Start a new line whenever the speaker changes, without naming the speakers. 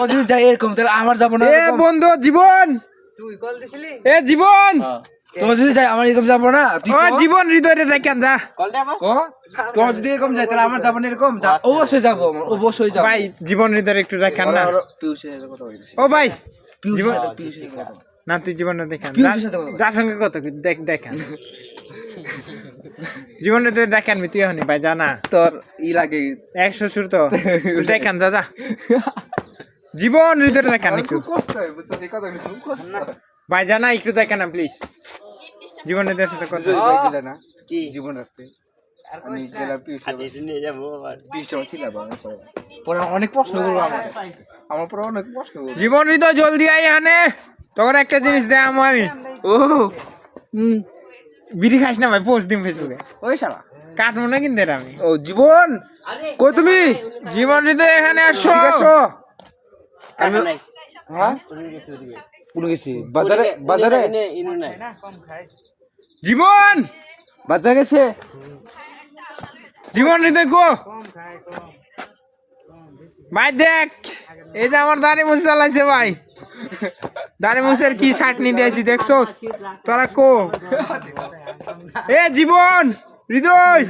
তোর যদি যাই এরকম তাহলে আমার যাবো না
এ বন্ধু জীবন
তুই কল দিছিলি
এ জীবন
তোর যদি যাই আমার এরকম যাবো না
ও জীবন হৃদয়টা দেখেন যা
কলটা আবার
তোর যদি এরকম যাই তাহলে আমার যাবো না এরকম অবশ্যই যাবো আমার অবশ্যই যাবো
ভাই জীবন হৃদয় একটু দেখেন না
পিউষের সাথে কথা বলছি
ও ভাই
জীবন
না তুই জীবনটা দেখেন
পিউষের সাথে কথা
যার সঙ্গে কত দেখেন জীবন হৃদয় দেখেন তুই হনি ভাই জানা
তোর ই লাগে
এক শ্বশুর তো তুই দেখেন যা যা জীবন হৃদয় দেখেন একটু
খুব কষ্ট হয় বুঝছো এই কথা খুব কষ্ট
ভাই জানা একটু দেখেন না প্লিজ জীবন হৃদয়ের সাথে কথা
গেলে না
কি
জীবন রাখতে আমি গেলাম পিউষে
নিয়ে যাবো আবার
পিউষে ছিল পরে অনেক প্রশ্ন করবো আমার পরে অনেক প্রশ্ন করবো
জীবন হৃদয় জলদি আই এখানে তোর একটা জিনিস দেয় আমি
ও
বিড়ি খাস না ভাই পোস্ট দিন ফেসবুকে
ওই শালা
কাটবো না কিন্তু এটা আমি
ও জীবন কই তুমি
জীবন হৃদয় এখানে আসো
ঠিক আছো
আমি নাই
হ্যাঁ উড়ে গেছি বাজারে বাজারে
ইনু নাই
জীবন
বাজারে গেছে
জীবন হৃদয় গো ভাই দেখ এই যে আমার দাড়ি মুছে চালাইছে ভাই দাড়ি মুছের কি ছাটনি দিয়েছি দেখছোস তোরা কো এ জীবন হৃদয়